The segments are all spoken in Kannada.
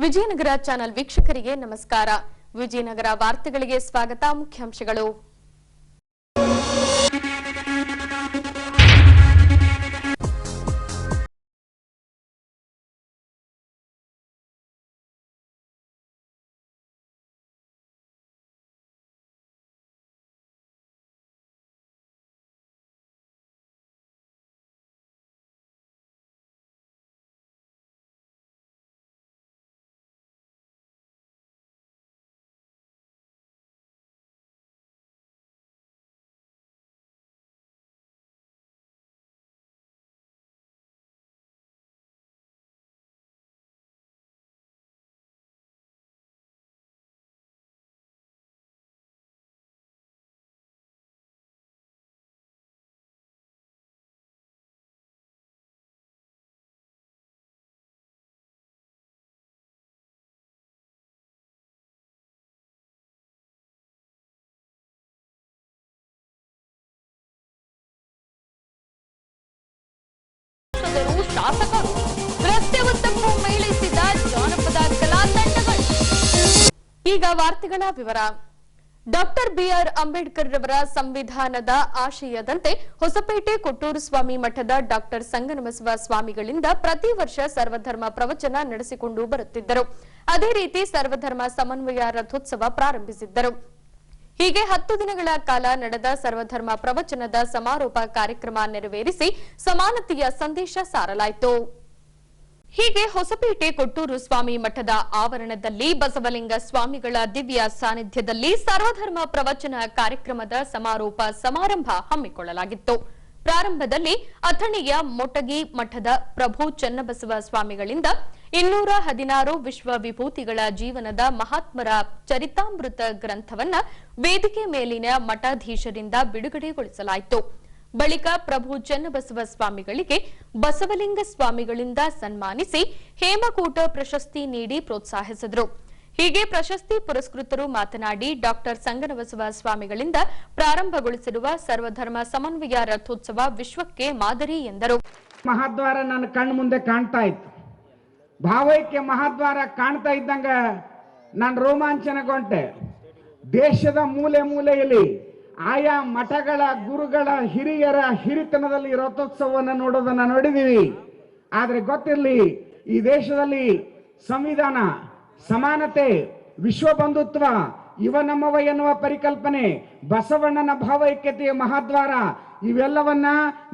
ವಿಜಯನಗರ ಚಾನೆಲ್ ವೀಕ್ಷಕರಿಗೆ ನಮಸ್ಕಾರ. ವಿಜಯನಗರ ವಾರ್ತೆಗಳಿಗೆ ಸ್ವಾಗತ. ಮುಖ್ಯಾಂಶಗಳು. ಶಾಸಕರು ರಸ್ತೆ ಉದ್ದಕ್ಕೂ ಮೇಳೈಸಿದ ಜಾನಪದ ಕಲಾ ತಂಡಗಳು. ಈಗ ವಾರ್ತೆಗಳ ವಿವರ. ಡಾಕ್ಟರ್ ಬಿಆರ್ ಅಂಬೇಡ್ಕರ್ ರವರ ಸಂವಿಧಾನದ ಆಶಯದಂತೆ ಹೊಸಪೇಟೆ ಕೊಟ್ಟೂರು ಸ್ವಾಮಿ ಮಠದ ಡಾಕ್ಟರ್ ಸಂಗನಬಸವ ಸ್ವಾಮಿಗಳಿಂದ ಪ್ರತಿ ವರ್ಷ ಸರ್ವಧರ್ಮ ಪ್ರವಚನ ನಡೆಸಿಕೊಂಡು ಬರುತ್ತಿದ್ದರು. ಅದೇ ರೀತಿ ಸರ್ವಧರ್ಮ ಸಮನ್ವಯ ರಥೋತ್ಸವ ಪ್ರಾರಂಭಿಸಿದ್ದರು. ಹೀಗೆ 10 ದಿನಗಳ ಕಾಲ ನಡೆದ ಸರ್ವಧರ್ಮ ಪ್ರವಚನದ ಸಮಾರೋಪ ಕಾರ್ಯಕ್ರಮ ನೆರವೇರಿಸಿ ಸಮಾನತೆಯ ಸಂದೇಶ ಸಾರಲಾಯಿತು. ಹೀಗೆ ಹೊಸಪೇಟೆ ಕೊಟ್ಟೂರು ಸ್ವಾಮಿ ಮಠದ ಆವರಣದಲ್ಲಿ ಬಸವಲಿಂಗ ಸ್ವಾಮಿಗಳ ದಿವ್ಯ ಸಾನ್ನಿಧ್ಯದಲ್ಲಿ ಸರ್ವಧರ್ಮ ಪ್ರವಚನ ಕಾರ್ಯಕ್ರಮದ ಸಮಾರೋಪ ಸಮಾರಂಭ ಹಮ್ಮಿಕೊಳ್ಳಲಾಗಿತ್ತು. ಪ್ರಾರಂಭದಲ್ಲಿ ಅಥಣಿಯ ಮೊಟಗಿ ಮಠದ ಪ್ರಭು ಚನ್ನಬಸವ ಸ್ವಾಮಿಗಳಿಂದ 216 ವಿಶ್ವ ವಿಭೂತಿಗಳ ಜೀವನದ ಮಹಾತ್ಮರ ಚರಿತಾಮೃತ ಗ್ರಂಥವನ್ನ ವೇದಿಕೆ ಮೇಲಿನ ಮಠಾಧೀಶರಿಂದ ಬಿಡುಗಡೆಗೊಳಿಸಲಾಯಿತು. ಬಳಿಕ ಪ್ರಭು ಚನ್ನಬಸವ ಸ್ವಾಮಿಗಳಿಗೆ ಬಸವಲಿಂಗ ಸ್ವಾಮಿಗಳಿಂದ ಸನ್ಮಾನಿಸಿ ಹೇಮಕೂಟ ಪ್ರಶಸ್ತಿ ನೀಡಿ ಪ್ರೋತ್ಸಾಹಿಸಿದರು. ಹೀಗೆ ಪ್ರಶಸ್ತಿ ಪುರಸ್ಕೃತರು ಮಾತನಾಡಿ ಡಾಕ್ಟರ್ ಸಂಗನಬಸವ ಸ್ವಾಮಿಗಳಿಂದ ಪ್ರಾರಂಭಗೊಳಿಸಿರುವ ಸರ್ವಧರ್ಮ ಸಮನ್ವಯ ರಥೋತ್ಸವ ವಿಶ್ವಕ್ಕೆ ಮಾದರಿ ಎಂದರು. ಮಹಾದ್ವಾರ ನನ್ನ ಕಣ್ಣು ಮುಂದೆ ಕಾಣ್ತಾ ಇತ್ತು. ಭಾವೈಕ್ಯ ಮಹಾದ್ವಾರ ಕಾಣ್ತಾ ಇದ್ದಂಗ ನಾನು ರೋಮಾಂಚನಗೊಂಡೆ. ದೇಶದ ಮೂಲೆ ಮೂಲೆಯಲ್ಲಿ ಆಯಾ ಮಠಗಳ ಗುರುಗಳ ಹಿರಿಯರ ಹಿರಿತನದಲ್ಲಿ ರಥೋತ್ಸವವನ್ನು ನೋಡೋದನ್ನ ನೋಡಿದೀವಿ. ಆದ್ರೆ ಗೊತ್ತಿರಲಿ, ಈ ದೇಶದಲ್ಲಿ ಸಂವಿಧಾನ, ಸಮಾನತೆ, ವಿಶ್ವ ಬಂಧುತ್ವ ಇವ ನಮ್ಮವ ಎನ್ನುವ ಪರಿಕಲ್ಪನೆ, ಬಸವಣ್ಣನ ಭಾವೈಕ್ಯತೆಯ ಮಹಾದ್ವಾರ ಇವೆಲ್ಲವನ್ನ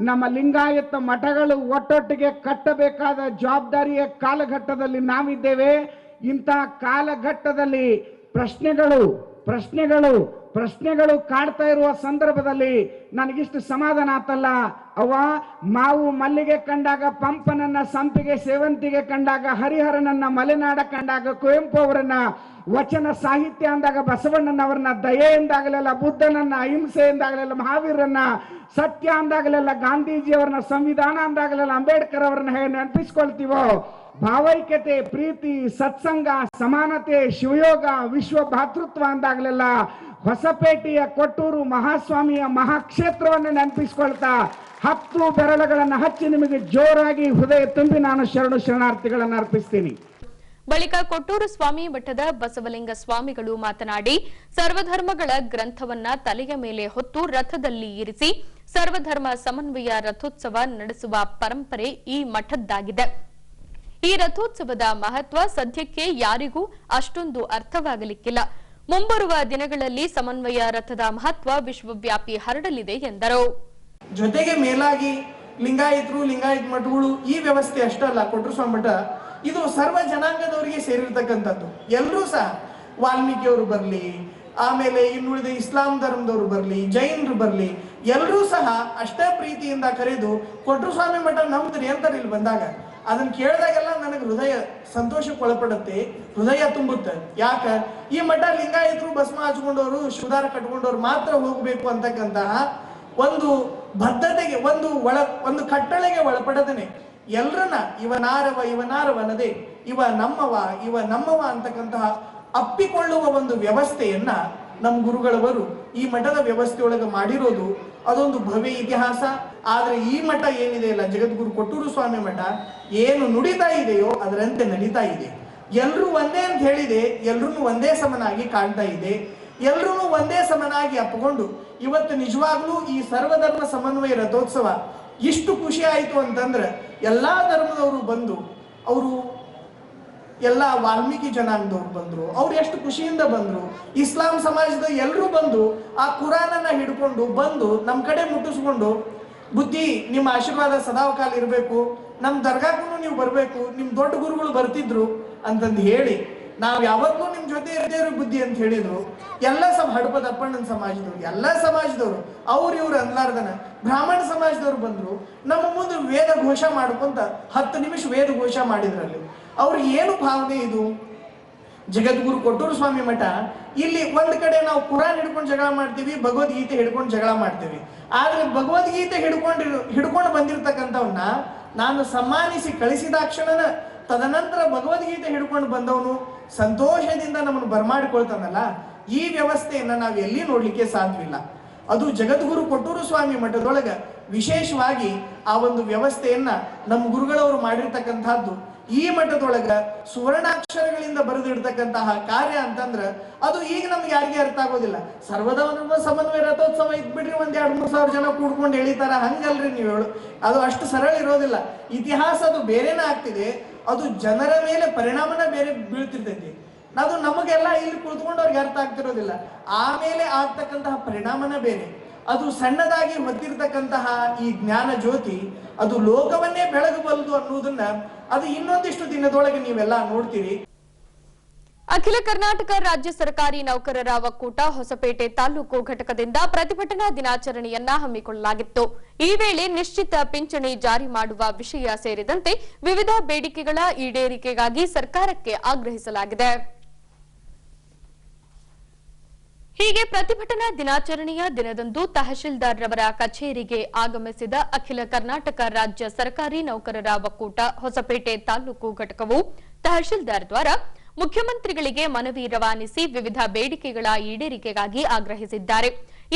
ನಮ್ಮ ಲಿಂಗಾಯತ ಮಠಗಳು ಒಟ್ಟೊಟ್ಟಿಗೆ ಕಟ್ಟಬೇಕಾದ ಜವಾಬ್ದಾರಿಯ ಕಾಲಘಟ್ಟದಲ್ಲಿ ನಾವಿದ್ದೇವೆ. ಇಂಥ ಕಾಲಘಟ್ಟದಲ್ಲಿ ಪ್ರಶ್ನೆಗಳು ಕಾಡ್ತಾ ಇರುವ ಸಂದರ್ಭದಲ್ಲಿ ನನಗಿಷ್ಟು ಸಮಾಧಾನ ಆತಲ್ಲ. ಮಾವು ಮಲ್ಲಿಗೆ ಕಂಡಾಗ ಪಂಪನನ್ನ, ಸಂಪಿಗೆ ಸೇವಂತಿಗೆ ಕಂಡಾಗ ಹರಿಹರನನ್ನ, ಮಲೆನಾಡ ಕಂಡಾಗ ಕುವೆಂಪು ಅವರನ್ನ, ವಚನ ಸಾಹಿತ್ಯ ಅಂದಾಗ ಬಸವಣ್ಣನವರನ್ನ, ದಯೆ ಎಂದಾಗಲೆಲ್ಲ ಬುದ್ಧನನ್ನ, ಅಹಿಂಸೆ ಎಂದಾಗಲೆಲ್ಲ ಮಹಾವೀರನ್ನ, ಸತ್ಯ ಅಂದಾಗಲೆಲ್ಲ ಗಾಂಧೀಜಿಯವರನ್ನ, ಸಂವಿಧಾನ ಅಂದಾಗಲೆಲ್ಲ ಅಂಬೇಡ್ಕರ್ ಅವರನ್ನ ಹೇಗೆ ನೆನಪಿಸ್ಕೊಳ್ತೀವೋ, ಭಾವೈಕ್ಯತೆ, ಪ್ರೀತಿ, ಸತ್ಸಂಗ, ಸಮಾನತೆ, ಶಿವಯೋಗ, ವಿಶ್ವ ಭಾತೃತ್ವ ಅಂದಾಗಲೆಲ್ಲ ಹೊಸಪೇಟೆಯ ಕೊಟ್ಟೂರು ಮಹಾಸ್ವಾಮಿಯ ಮಹಾಕ್ಷೇತ್ರವನ್ನು ನೆನಪಿಸಿಕೊಳ್ತಾ 10 ಬೆರಳುಗಳನ್ನು ಹಚ್ಚಿ ನಿಮಗೆ ಜೋರಾಗಿ ಹೃದಯ ತುಂಬಿ ನಾನು ಶರಣಾರ್ಥಿಗಳನ್ನು ಅರ್ಪಿಸ್ತೀನಿ. ಬಳಿಕ ಕೊಟ್ಟೂರು ಸ್ವಾಮಿ ಮಠದ ಬಸವಲಿಂಗ ಸ್ವಾಮಿಗಳು ಮಾತನಾಡಿ ಸರ್ವಧರ್ಮಗಳ ಗ್ರಂಥವನ್ನ ತಲೆಯ ಮೇಲೆ ಹೊತ್ತು ರಥದಲ್ಲಿ ಇರಿಸಿ ಸರ್ವಧರ್ಮ ಸಮನ್ವಯ ರಥೋತ್ಸವ ನಡೆಸುವ ಪರಂಪರೆ ಈ ಮಠದ್ದಾಗಿದೆ. ಈ ರಥೋತ್ಸವದ ಮಹತ್ವ ಸದ್ಯಕ್ಕೆ ಯಾರಿಗೂ ಅಷ್ಟೊಂದು ಅರ್ಥವಾಗಲಿಕ್ಕಿಲ್ಲ. ಮುಂಬರುವ ದಿನಗಳಲ್ಲಿ ಸಮನ್ವಯ ರಥದ ಮಹತ್ವ ವಿಶ್ವವ್ಯಾಪಿ ಹರಡಲಿದೆ ಎಂದರು. ಜೊತೆಗೆ ಮೇಲಾಗಿ ಲಿಂಗಾಯತ ಮಠಗಳು ಈ ವ್ಯವಸ್ಥೆ ಅಷ್ಟಲ್ಲ, ಕೊಟ್ಟೂರು ಸ್ವಾಮಿ ಮಠ ಇದು ಸರ್ವ ಜನಾಂಗದವರಿಗೆ ಸೇರಿರ್ತಕ್ಕಂಥದ್ದು. ಎಲ್ಲರೂ ಸಹ ವಾಲ್ಮೀಕಿಯವರು ಬರಲಿ, ಆಮೇಲೆ ಇನ್ನುಳಿದ ಇಸ್ಲಾಂ ಧರ್ಮದವರು ಬರಲಿ, ಜೈನರು ಬರಲಿ, ಎಲ್ಲರೂ ಸಹ ಅಷ್ಟೇ ಪ್ರೀತಿಯಿಂದ ಕರೆದು ಕೊಟ್ಟೂರು ಸ್ವಾಮಿ ಮಠ ನಮ್ದ್ರಿ ಅಂತಾರೆ. ಇಲ್ಲಿ ಬಂದಾಗ ಅದನ್ನ ಕೇಳಿದಾಗೆಲ್ಲ ನನಗೆ ಹೃದಯ ಸಂತೋಷಕ್ಕೆ ಒಳಪಡುತ್ತೆ, ಹೃದಯ ತುಂಬುತ್ತೆ. ಯಾಕ ಈ ಮಠ ಲಿಂಗಾಯತರು ಭಸ್ಮ ಹಚ್ಕೊಂಡವರು, ಶಿವದಾರ ಕಟ್ಕೊಂಡವ್ರು ಮಾತ್ರ ಹೋಗ್ಬೇಕು ಅಂತಕ್ಕಂತಹ ಒಂದು ಬದ್ಧತೆಗೆ, ಒಂದು ಕಟ್ಟಳೆಗೆ ಒಳಪಡದೇನೆ ಎಲ್ರನ್ನ ಇವನಾರವನದೇ ಇವ ನಮ್ಮವ ಅಂತಕ್ಕಂತಹ ಅಪ್ಪಿಕೊಳ್ಳುವ ಒಂದು ವ್ಯವಸ್ಥೆಯನ್ನ ನಮ್ಮ ಗುರುಗಳವರು ಈ ಮಠದ ವ್ಯವಸ್ಥೆಯೊಳಗೆ ಮಾಡಿರೋದು ಅದೊಂದು ಭವ್ಯ ಇತಿಹಾಸ. ಆದ್ರೆ ಈ ಮಠ ಏನಿದೆ ಅಲ್ಲ, ಜಗದ್ಗುರು ಕೊಟ್ಟೂರು ಸ್ವಾಮಿ ಮಠ ಏನು ನುಡಿತಾ ಇದೆಯೋ ಅದರಂತೆ ನಡೀತಾ ಇದೆ. ಎಲ್ಲರೂ ಒಂದೇ ಅಂತ ಹೇಳಿದೆ, ಎಲ್ಲರೂ ಒಂದೇ ಸಮನಾಗಿ ಕಾಣ್ತಾ ಇದೆ. ಎಲ್ಲರೂ ಒಂದೇ ಸಮನಾಗಿ ಅಪ್ಪಿಕೊಂಡು ಇವತ್ತು ನಿಜವಾಗ್ಲೂ ಈ ಸರ್ವಧರ್ಮ ಸಮನ್ವಯ ರಥೋತ್ಸವ ಇಷ್ಟು ಖುಷಿ ಆಯಿತು ಅಂತಂದ್ರೆ ಎಲ್ಲಾ ಧರ್ಮದವರು ಬಂದು, ಅವರು ಎಲ್ಲ ವಾಲ್ಮೀಕಿ ಜನಾಂಗದವ್ರು ಬಂದ್ರು, ಅವ್ರು ಎಷ್ಟು ಖುಷಿಯಿಂದ ಬಂದ್ರು. ಇಸ್ಲಾಂ ಸಮಾಜದ ಎಲ್ಲರೂ ಬಂದು ಆ ಕುರಾನನ್ನ ಹಿಡ್ಕೊಂಡು ಬಂದು ನಮ್ಮ ಕಡೆ ಮುಟ್ಟಿಸ್ಕೊಂಡು, ಬುದ್ಧಿ ನಿಮ್ಮ ಆಶೀರ್ವಾದ ಸದಾಕಾಲ ಇರಬೇಕು, ನಮ್ಮ ದರ್ಗಾಕ್ಕೂ ನೀವು ಬರಬೇಕು, ನಿಮ್ಮ ದೊಡ್ಡ ಗುರುಗಳು ಬರ್ತಿದ್ರು ಅಂತಂದು ಹೇಳಿ ನಾವು ಯಾವತ್ತೂ ನಿಮ್ಮ ಜೊತೆ ಇರ್ತೇವ್ರಿ ಬುದ್ಧಿ ಅಂತ ಹೇಳಿದ್ರು. ಎಲ್ಲ ಹಡಪದ ಅಪ್ಪಣ್ಣನ ಸಮಾಜದವ್ರು, ಎಲ್ಲ ಸಮಾಜದವರು, ಅವ್ರು ಇವ್ರು ಅನ್ಲಾರ್ದನ ಬ್ರಾಹ್ಮಣ ಸಮಾಜದವ್ರು ಬಂದ್ರು. ನಮ್ಮ ಮುಂದೆ ವೇದ ಘೋಷ ಮಾಡ್ಕೊಂತ 10 ನಿಮಿಷ ವೇದ ಘೋಷ ಮಾಡಿದ್ರಲ್ಲಿ ಅವ್ರಿಗೆ ಏನು ಭಾವನೆ ಇದು? ಜಗದ್ಗುರು ಕೊಟ್ಟೂರು ಸ್ವಾಮಿ ಮಠ ಇಲ್ಲಿ ಒಂದ್ ಕಡೆ ನಾವು ಕುರಾನ್ ಹಿಡ್ಕೊಂಡು ಜಗಳ ಮಾಡ್ತೀವಿ, ಭಗವದ್ಗೀತೆ ಹಿಡ್ಕೊಂಡು ಜಗಳ ಮಾಡ್ತೀವಿ. ಆದ್ರೆ ಭಗವದ್ಗೀತೆ ಹಿಡ್ಕೊಂಡು ಬಂದಿರ್ತಕ್ಕಂಥವನ್ನ ನಾನು ಸನ್ಮಾನಿಸಿ ಕಳಿಸಿದಾಕ್ಷಣನ ತದನಂತರ ಭಗವದ್ಗೀತೆ ಹಿಡ್ಕೊಂಡು ಬಂದವನು ಸಂತೋಷದಿಂದ ನಮ್ಮನ್ನು ಬರಮಾಡಿಕೊಳ್ತಾನಲ್ಲ, ಈ ವ್ಯವಸ್ಥೆಯನ್ನ ನಾವು ಎಲ್ಲಿ ನೋಡ್ಲಿಕ್ಕೆ ಸಾಧ್ಯವಿಲ್ಲ. ಅದು ಜಗದ್ಗುರು ಕೊಟ್ಟೂರು ಸ್ವಾಮಿ ಮಠದೊಳಗ ವಿಶೇಷವಾಗಿ ಆ ಒಂದು ವ್ಯವಸ್ಥೆಯನ್ನ ನಮ್ಮ ಗುರುಗಳವರು ಮಾಡಿರ್ತಕ್ಕಂಥದ್ದು. ಈ ಮಠದೊಳಗ ಸುವರ್ಣಾಕ್ಷರಗಳಿಂದ ಬರೆದಿಡ್ತಕ್ಕಂತಹ ಕಾರ್ಯ ಅಂತಂದ್ರ ಅದು ಈಗ ನಮ್ಗೆ ಯಾರಿಗೆ ಅರ್ಥ ಆಗೋದಿಲ್ಲ. ಸರ್ವಧರ್ಮ ಸಮನ್ವಯ ರಥೋತ್ಸವ ಇದ್ಬಿಟ್ರಿ ಒಂದ್ 2-3 ಸಾವಿರ ಜನ ಕೂಡ್ಕೊಂಡು ಎಳಿತಾರ, ಹಂಗಲ್ರಿ ನೀವು ಹೇಳು. ಅದು ಅಷ್ಟು ಸರಳ ಇರೋದಿಲ್ಲ. ಇತಿಹಾಸ ಅದು ಬೇರೆನೇ ಆಗ್ತಿದೆ, ಅದು ಜನರ ಮೇಲೆ ಪರಿಣಾಮನ ಬೇರೆ ಬೀಳ್ತಿರ್ತೈತಿ. ಅದು ನಮಗೆಲ್ಲ ಇಲ್ಲಿ ಕುಳಿತುಕೊಂಡು ಅವ್ರಿಗೆ ಅರ್ಥ ಆಗ್ತಿರೋದಿಲ್ಲ. ಆಮೇಲೆ ಆಗ್ತಕ್ಕಂತಹ ಪರಿಣಾಮನ ಬೇರೆ. ಅದು ಸಣ್ಣದಾಗಿ ಹೊತ್ತಿರ್ತಕ್ಕಂತಹ ಈ ಜ್ಞಾನ ಜ್ಯೋತಿ ಅದು ಲೋಕವನ್ನೇ ಬೆಳಗಬಲ್ಲದು ಅನ್ನೋದನ್ನ ಅದು ಇನ್ನೊಂದಿಷ್ಟು ದಿನದೊಳಗೆ ನೀವೆಲ್ಲ ನೋಡ್ತೀರಿ. ಅಖಿಲ ಕರ್ನಾಟಕ ರಾಜ್ಯ ಸರ್ಕಾರಿ ನೌಕರರ ಒಕ್ಕೂಟ ಹೊಸಪೇಟೆ ತಾಲೂಕು ಘಟಕದಿಂದ ಪ್ರತಿಭಟನಾ ದಿನಾಚರಣೆಯನ್ನ ಹಮ್ಮಿಕೊಳ್ಳಲಾಗಿತ್ತು. ಈ ವೇಳೆ ನಿಶ್ಚಿತ ಪಿಂಚಣಿ ಜಾರಿ ಮಾಡುವ ವಿಷಯ ಸೇರಿದಂತೆ ವಿವಿಧ ಬೇಡಿಕೆಗಳ ಈಡೇರಿಕೆಗಾಗಿ ಸರ್ಕಾರಕ್ಕೆ ಆಗ್ರಹಿಸಲಾಗಿದೆ. ಹೀಗೆ ಪ್ರತಿಭಟನಾ ದಿನಾಚರಣೆಯ ದಿನದಂದು ತಹಶೀಲ್ದಾರ್ ರವರ ಕಚೇರಿಗೆ ಆಗಮಿಸಿದ ಅಖಿಲ ಕರ್ನಾಟಕ ರಾಜ್ಯ ಸರ್ಕಾರಿ ನೌಕರರ ಒಕ್ಕೂಟ ಹೊಸಪೇಟೆ ತಾಲೂಕು ಘಟಕವು ತಹಶೀಲ್ದಾರ್ ದ್ವಾರ ಮುಖ್ಯಮಂತ್ರಿಗಳಿಗೆ ಮನವಿ ರವಾನಿಸಿ ವಿವಿಧ ಬೇಡಿಕೆಗಳ ಈಡೇರಿಕೆಗಾಗಿ ಆಗ್ರಹಿಸಿದ್ದಾರೆ.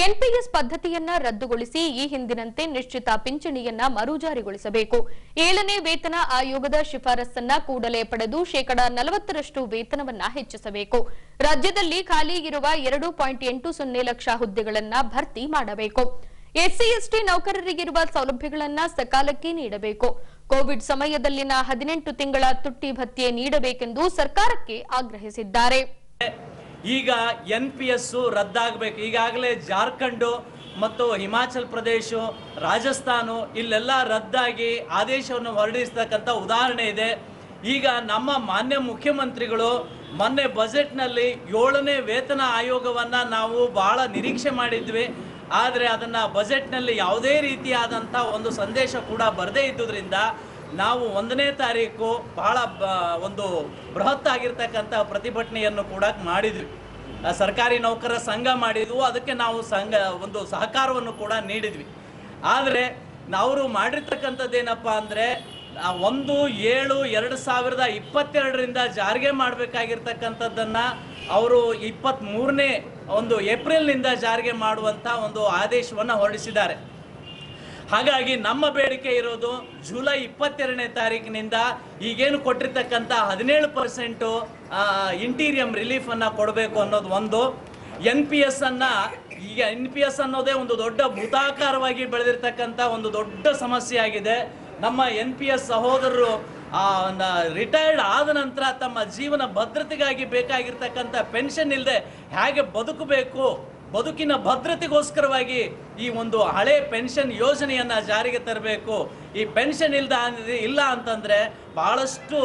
ಎನ್ಪಿಎಸ್ ಪದ್ಧತಿಯನ್ನ ರದ್ದುಗೊಳಿಸಿ ಈ ಹಿಂದಿನಂತೆ ನಿಶ್ಚಿತ ಪಿಂಚಣಿಯನ್ನ ಮರುಜಾರಿಗೊಳಿಸಬೇಕು. 7ನೇ ವೇತನ ಆಯೋಗದ ಶಿಫಾರಸನ್ನ ಕೂಡಲೇ ಪಡೆದು 40% ವೇತನವನ್ನ ಹೆಚ್ಚಿಸಬೇಕು. ರಾಜ್ಯದಲ್ಲಿ ಖಾಲಿ ಇರುವ 2.80 ಲಕ್ಷ ಹುದ್ದೆಗಳನ್ನ ಭರ್ತಿ ಮಾಡಬೇಕು. ಎಸ್ಸಿ ಎಸ್ಟಿ ನೌಕರರಿಗಿರುವ ಸೌಲಭ್ಯಗಳನ್ನ ಸಕಾಲಕ್ಕೆ ನೀಡಬೇಕು. ಕೋವಿಡ್ ಸಮಯದಲ್ಲಿನ 18 ತಿಂಗಳ ತುಟ್ಟಿ ಭತ್ಯೆ ನೀಡಬೇಕೆಂದು ಸರ್ಕಾರಕ್ಕೆ ಆಗ್ರಹಿಸಿದ್ದಾರೆ. ಈಗ NPS ರದ್ದಾಗಬೇಕು. ಈಗಾಗಲೇ ಜಾರ್ಖಂಡ್ ಮತ್ತು ಹಿಮಾಚಲ್ ಪ್ರದೇಶ, ರಾಜಸ್ಥಾನ ಇಲ್ಲೆಲ್ಲ ರದ್ದಾಗಿ ಆದೇಶವನ್ನು ಹೊರಡಿಸತಕ್ಕಂಥ ಉದಾಹರಣೆ ಇದೆ. ಈಗ ನಮ್ಮ ಮಾನ್ಯ ಮುಖ್ಯಮಂತ್ರಿಗಳು ಮೊನ್ನೆ ಬಜೆಟ್ನಲ್ಲಿ 7ನೇ ವೇತನ ಆಯೋಗವನ್ನು ನಾವು ಬಹಳ ನಿರೀಕ್ಷೆ ಮಾಡಿದ್ವಿ. ಆದರೆ ಅದನ್ನು ಬಜೆಟ್ನಲ್ಲಿ ಯಾವುದೇ ರೀತಿಯಾದಂಥ ಒಂದು ಸಂದೇಶ ಕೂಡ ಬರದೇ ಇದ್ದುದರಿಂದ ನಾವು 1ನೇ ತಾರೀಕು ಬಹಳ ಒಂದು ಬೃಹತ್ ಆಗಿರ್ತಕ್ಕಂಥ ಪ್ರತಿಭಟನೆಯನ್ನು ಕೂಡ ಮಾಡಿದ್ವಿ. ಸರ್ಕಾರಿ ನೌಕರರ ಸಂಘ ಮಾಡಿದ್ವು, ಅದಕ್ಕೆ ನಾವು ಒಂದು ಸಹಕಾರವನ್ನು ಕೂಡ ನೀಡಿದ್ವಿ. ಆದರೆ ಅವರು ಮಾಡಿರ್ತಕ್ಕಂಥದ್ದೇನಪ್ಪ ಅಂದರೆ 1/7/2022 ಜಾರಿಗೆ ಮಾಡಬೇಕಾಗಿರ್ತಕ್ಕಂಥದ್ದನ್ನು ಅವರು 23ನೇ ಏಪ್ರಿಲ್ನಿಂದ ಜಾರಿಗೆ ಮಾಡುವಂಥ ಒಂದು ಆದೇಶವನ್ನು ಹೊರಡಿಸಿದ್ದಾರೆ. ಹಾಗಾಗಿ ನಮ್ಮ ಬೇಡಿಕೆ ಇರೋದು ಜುಲೈ 22ನೇ ತಾರೀಕಿನಿಂದ ಈಗೇನು ಕೊಟ್ಟಿರ್ತಕ್ಕಂಥ 17% ಇಂಟೀರಿಯಂ ರಿಲೀಫನ್ನು ಕೊಡಬೇಕು ಅನ್ನೋದು ಒಂದು. NPS ಅನ್ನು ಈಗ NPS ಅನ್ನೋದೇ ಒಂದು ದೊಡ್ಡ ಭೂತಾಕಾರವಾಗಿ ಬೆಳೆದಿರ್ತಕ್ಕಂಥ ಒಂದು ದೊಡ್ಡ ಸಮಸ್ಯೆ ಆಗಿದೆ. ನಮ್ಮ NPS ಸಹೋದರರು ರಿಟೈರ್ಡ್ ಆದ ನಂತರ ತಮ್ಮ ಜೀವನ ಭದ್ರತೆಗಾಗಿ ಬೇಕಾಗಿರ್ತಕ್ಕಂಥ ಪೆನ್ಷನ್ ಇಲ್ಲದೆ ಹೇಗೆ ಬದುಕಬೇಕು, ಬದುಕಿನ ಭದ್ರತೆಗೋಸ್ಕರವಾಗಿ ಈ ಒಂದು ಹಳೆ ಪೆನ್ಷನ್ ಯೋಜನೆಯನ್ನು ಜಾರಿಗೆ ತರಬೇಕು. ಈ ಪೆನ್ಷನ್ ಇಲ್ಲ ಅಂತಂದರೆ ಬಹಳಷ್ಟು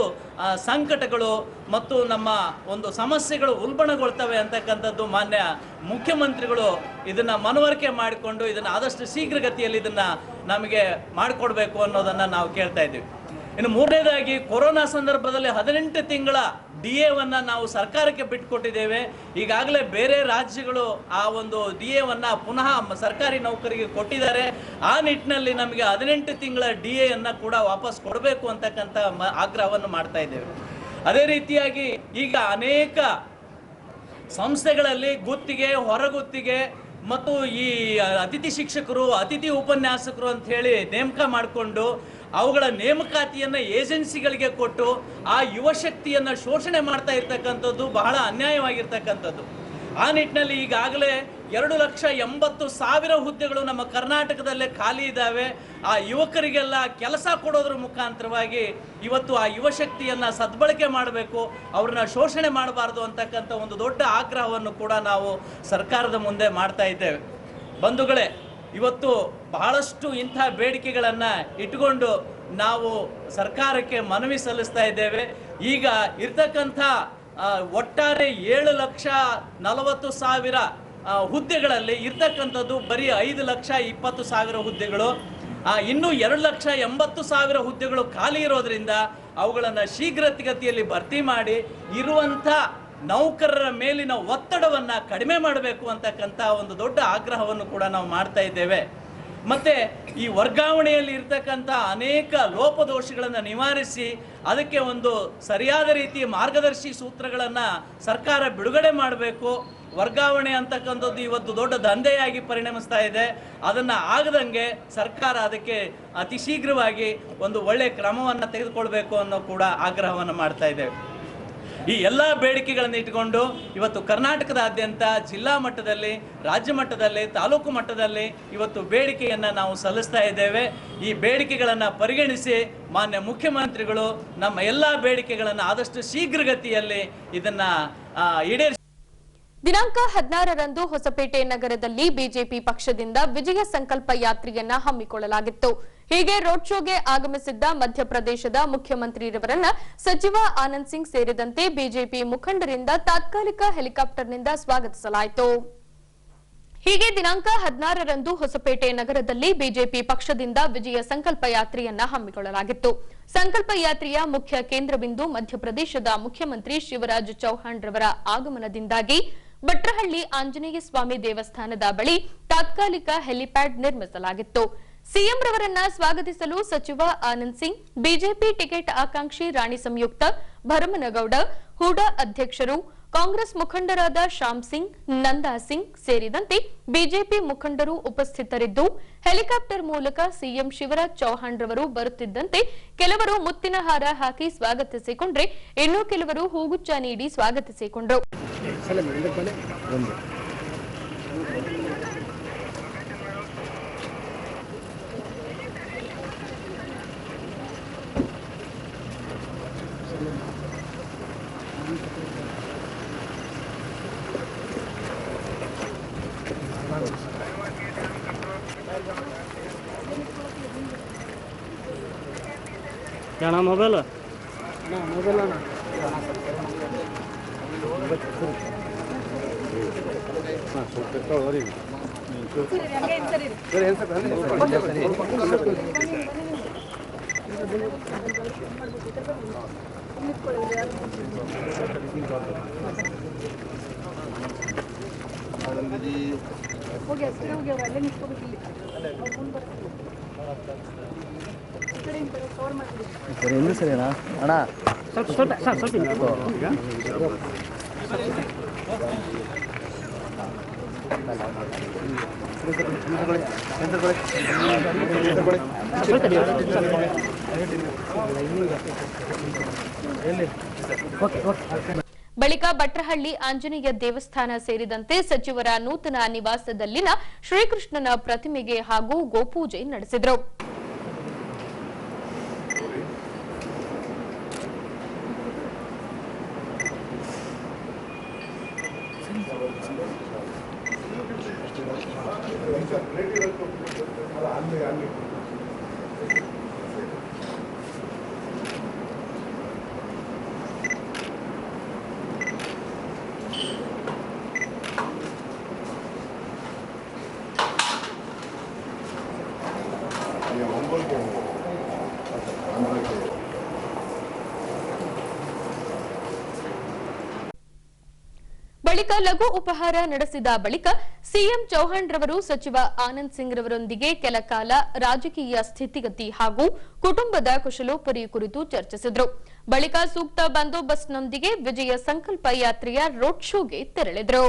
ಸಂಕಟಗಳು ಮತ್ತು ನಮ್ಮ ಒಂದು ಸಮಸ್ಯೆಗಳು ಉಲ್ಬಣಗೊಳ್ತವೆ ಅಂತಕ್ಕಂಥದ್ದು ಮಾನ್ಯ ಮುಖ್ಯಮಂತ್ರಿಗಳು ಇದನ್ನು ಮನವರಿಕೆ ಮಾಡಿಕೊಂಡು ಇದನ್ನು ಆದಷ್ಟು ಶೀಘ್ರಗತಿಯಲ್ಲಿ ಇದನ್ನು ನಮಗೆ ಮಾಡಿಕೊಡ್ಬೇಕು ಅನ್ನೋದನ್ನು ನಾವು ಕೇಳ್ತಾ ಇದ್ದೀವಿ. ಇನ್ನು ಮೂರನೇದಾಗಿ ಕೊರೋನಾ ಸಂದರ್ಭದಲ್ಲಿ 18 ತಿಂಗಳ DAವನ್ನು ನಾವು ಸರ್ಕಾರಕ್ಕೆ ಬಿಟ್ಟುಕೊಟ್ಟಿದ್ದೇವೆ. ಈಗಾಗಲೇ ಬೇರೆ ರಾಜ್ಯಗಳು ಆ ಒಂದು DAವನ್ನು ಪುನಃ ಸರ್ಕಾರಿ ನೌಕರಿಗೆ ಕೊಟ್ಟಿದ್ದಾರೆ. ಆ ನಿಟ್ಟಿನಲ್ಲಿ ನಮಗೆ 18 ತಿಂಗಳ DAಯನ್ನು ಕೂಡ ವಾಪಸ್ ಕೊಡಬೇಕು ಅಂತಕ್ಕಂಥ ಆಗ್ರಹವನ್ನು ಮಾಡ್ತಾ ಇದ್ದೇವೆ. ಅದೇ ರೀತಿಯಾಗಿ ಈಗ ಅನೇಕ ಸಂಸ್ಥೆಗಳಲ್ಲಿ ಗುತ್ತಿಗೆ, ಹೊರಗುತ್ತಿಗೆ ಮತ್ತು ಈ ಅತಿಥಿ ಶಿಕ್ಷಕರು, ಅತಿಥಿ ಉಪನ್ಯಾಸಕರು ಅಂತ ಹೇಳಿ ನೇಮಕ ಮಾಡಿಕೊಂಡು ಅವುಗಳ ನೇಮಕಾತಿಯನ್ನು ಏಜೆನ್ಸಿಗಳಿಗೆ ಕೊಟ್ಟು ಆ ಯುವ ಶಕ್ತಿಯನ್ನು ಶೋಷಣೆ ಮಾಡ್ತಾ ಇರ್ತಕ್ಕಂಥದ್ದು ಬಹಳ ಅನ್ಯಾಯವಾಗಿರ್ತಕ್ಕಂಥದ್ದು. ಆ ನಿಟ್ಟಿನಲ್ಲಿ ಈಗಾಗಲೇ 2,80,000 ಹುದ್ದೆಗಳು ನಮ್ಮ ಕರ್ನಾಟಕದಲ್ಲೇ ಖಾಲಿ ಇದ್ದಾವೆ. ಆ ಯುವಕರಿಗೆಲ್ಲ ಕೆಲಸ ಕೊಡೋದ್ರ ಮುಖಾಂತರವಾಗಿ ಇವತ್ತು ಆ ಯುವ ಶಕ್ತಿಯನ್ನು ಸದ್ಬಳಕೆ ಮಾಡಬೇಕು, ಅವ್ರನ್ನ ಶೋಷಣೆ ಮಾಡಬಾರ್ದು ಅಂತಕ್ಕಂಥ ಒಂದು ದೊಡ್ಡ ಆಗ್ರಹವನ್ನು ಕೂಡ ನಾವು ಸರ್ಕಾರದ ಮುಂದೆ ಮಾಡ್ತಾ ಇದ್ದೇವೆ. ಬಂಧುಗಳೇ, ಇವತ್ತು ಬಹಳಷ್ಟು ಇಂಥ ಬೇಡಿಕೆಗಳನ್ನು ಇಟ್ಟುಕೊಂಡು ನಾವು ಸರ್ಕಾರಕ್ಕೆ ಮನವಿ ಸಲ್ಲಿಸ್ತಾ ಇದ್ದೇವೆ. ಈಗ ಇರ್ತಕ್ಕಂಥ ಒಟ್ಟಾರೆ 7,40,000 ಹುದ್ದೆಗಳಲ್ಲಿ ಇರ್ತಕ್ಕಂಥದ್ದು ಬರೀ 5,20,000 ಹುದ್ದೆಗಳು. ಇನ್ನೂ 2,80,000 ಹುದ್ದೆಗಳು ಖಾಲಿ ಇರೋದ್ರಿಂದ ಅವುಗಳನ್ನು ಶೀಘ್ರಗತಿಯಲ್ಲಿ ಭರ್ತಿ ಮಾಡಿ ಇರುವಂಥ ನೌಕರರ ಮೇಲಿನ ಒತ್ತಡವನ್ನು ಕಡಿಮೆ ಮಾಡಬೇಕು ಅಂತಕ್ಕಂಥ ಒಂದು ದೊಡ್ಡ ಆಗ್ರಹವನ್ನು ಕೂಡ ನಾವು ಮಾಡ್ತಾ ಇದ್ದೇವೆ. ಮತ್ತು ಈ ವರ್ಗಾವಣೆಯಲ್ಲಿ ಇರ್ತಕ್ಕಂಥ ಅನೇಕ ಲೋಪದೋಷಗಳನ್ನು ನಿವಾರಿಸಿ ಅದಕ್ಕೆ ಒಂದು ಸರಿಯಾದ ರೀತಿಯ ಮಾರ್ಗದರ್ಶಿ ಸೂತ್ರಗಳನ್ನು ಸರ್ಕಾರ ಬಿಡುಗಡೆ ಮಾಡಬೇಕು. ವರ್ಗಾವಣೆ ಅಂತಕ್ಕಂಥದ್ದು ಇವತ್ತು ದೊಡ್ಡ ದಂಧೆಯಾಗಿ ಪರಿಣಮಿಸ್ತಾ ಇದೆ. ಅದನ್ನು ಆಗದಂಗೆ ಸರ್ಕಾರ ಅದಕ್ಕೆ ಅತಿ ಶೀಘ್ರವಾಗಿ ಒಂದು ಒಳ್ಳೆಯ ಕ್ರಮವನ್ನು ತೆಗೆದುಕೊಳ್ಬೇಕು ಅನ್ನೋ ಕೂಡ ಆಗ್ರಹವನ್ನು ಮಾಡ್ತಾ ಇದ್ದೇವೆ. ಈ ಎಲ್ಲ ಬೇಡಿಕೆಗಳನ್ನು ಇಟ್ಟುಕೊಂಡು ಇವತ್ತು ಕರ್ನಾಟಕದಾದ್ಯಂತ ಜಿಲ್ಲಾ ಮಟ್ಟದಲ್ಲಿ, ರಾಜ್ಯ ಮಟ್ಟದಲ್ಲಿ, ತಾಲೂಕು ಮಟ್ಟದಲ್ಲಿ ಇವತ್ತು ಬೇಡಿಕೆಯನ್ನು ನಾವು ಸಲ್ಲಿಸ್ತಾ ಇದ್ದೇವೆ. ಈ ಬೇಡಿಕೆಗಳನ್ನು ಪರಿಗಣಿಸಿ ಮಾನ್ಯ ಮುಖ್ಯಮಂತ್ರಿಗಳು ನಮ್ಮ ಎಲ್ಲ ಬೇಡಿಕೆಗಳನ್ನು ಆದಷ್ಟು ಶೀಘ್ರಗತಿಯಲ್ಲಿ ಇದನ್ನು ಈಡೇರಿಸಿ. ದಿನಾಂಕ 16ರಂದು ಹೊಸಪೇಟೆ ನಗರದಲ್ಲಿ ಬಿಜೆಪಿ ಪಕ್ಷದಿಂದ ವಿಜಯ ಸಂಕಲ್ಪ ಯಾತ್ರೆಯನ್ನ ಹಮ್ಮಿಕೊಳ್ಳಲಾಗಿತ್ತು. ಹೀಗೆ ರೋಡ್ ಶೋಗೆ ಆಗಮಿಸಿದ್ದ ಮಧ್ಯಪ್ರದೇಶದ ಮುಖ್ಯಮಂತ್ರಿಯವರನ್ನ ಸಚಿವ ಆನಂದ್ ಸಿಂಗ್ ಸೇರಿದಂತೆ ಬಿಜೆಪಿ ಮುಖಂಡರಿಂದ ತಾತ್ಕಾಲಿಕ ಹೆಲಿಕಾಪ್ಟರ್ನಿಂದ ಸ್ವಾಗತಿಸಲಾಯಿತು. ಹೀಗೆ ದಿನಾಂಕ 16ರಂದು ಹೊಸಪೇಟೆ ನಗರದಲ್ಲಿ ಬಿಜೆಪಿ ಪಕ್ಷದಿಂದ ವಿಜಯ ಸಂಕಲ್ಪ ಯಾತ್ರೆಯನ್ನ ಹಮ್ಮಿಕೊಳ್ಳಲಾಗಿತ್ತು. ಸಂಕಲ್ಪ ಯಾತ್ರೆಯ ಮುಖ್ಯ ಕೇಂದ್ರ ಬಿಂದು ಮಧ್ಯಪ್ರದೇಶದ ಮುಖ್ಯಮಂತ್ರಿ ಶಿವರಾಜ್ ಚೌಹಾಣ್ ರವರ ಆಗಮನದಿಂದಾಗಿ ಭಟ್ರಹಳ್ಳಿ ಆಂಜನೇಯ ಸ್ವಾಮಿ ದೇವಸ್ಥಾನದ ಬಳಿ ತಾತ್ಕಾಲಿಕ ಹೆಲಿಪ್ಯಾಡ್ ನಿರ್ಮಿಸಲಾಗಿತ್ತು. ಸಿಎಂ ರವರನ್ನ ಸ್ವಾಗತಿಸಲು ಸಚಿವ ಆನಂದ್ ಸಿಂಗ್, ಬಿಜೆಪಿ ಟಿಕೆಟ್ ಆಕಾಂಕ್ಷಿ ರಾಣಿ ಸಂಯುಕ್ತ, ಭರಮನಗೌಡ, ಹೂಡಾ ಅಧ್ಯಕ್ಷರು, ಕಾಂಗ್ರೆಸ್ ಮುಖಂಡರಾದ ಶ್ಯಾಮ್ ಸಿಂಗ್, ನಂದಾ ಸಿಂಗ್ ಸೇರಿದಂತೆ ಬಿಜೆಪಿ ಮುಖಂಡರು ಉಪಸ್ಥಿತರಿದ್ದು, ಹೆಲಿಕಾಪ್ಟರ್ ಮೂಲಕ ಸಿಎಂ ಶಿವರಾಜ್ ಚೌಹಾಣ್ ರವರು ಬರುತ್ತಿದ್ದಂತೆ ಕೆಲವರು ಮುತ್ತಿನ ಹಾರ ಹಾಕಿ ಸ್ವಾಗತಿಸಿಕೊಂಡ್ರೆ ಇನ್ನೂ ಕೆಲವರು ಹೂಗುಚ್ಚ ನೀಡಿ ಸ್ವಾಗತಿಸಿಕೊಂಡರು. क्या नाम मोबाइल ಸರಿನಾ ಅಣ್ಣ ಬಳಿಕ ಭಟ್ರಹಳ್ಳಿ ಆಂಜನೇಯ ದೇವಸ್ಥಾನ ಸೇರಿದಂತೆ ಸಚಿವರ ನೂತನ ನಿವಾಸದಲ್ಲಿನ ಶ್ರೀಕೃಷ್ಣನ ಪ್ರತಿಮೆಗೆ ಹಾಗೂ ಗೋಪೂಜೆ ನಡೆಸಿದರು. ಬಳಿಕ ಲಘು ಉಪಹಾರ ನಡೆಸಿದ ಬಳಿಕ ಸಿಎಂ ಚೌಹಾಣ್ ರವರು ಸಚಿವ ಆನಂದ್ ಸಿಂಗ್ ರವರೊಂದಿಗೆ ಕೆಲ ಕಾಲ ರಾಜಕೀಯ ಸ್ಥಿತಿಗತಿ ಹಾಗೂ ಕುಟುಂಬದ ಕುಶಲೋಪರಿ ಕುರಿತು ಚರ್ಚಿಸಿದರು. ಬಳಿಕ ಸೂಕ್ತ ಬಂದೋಬಸ್ತ್ನೊಂದಿಗೆ ವಿಜಯ ಸಂಕಲ್ಪ ಯಾತ್ರೆಯ ರೋಡ್ ಶೋಗೆ ತೆರಳಿದರು.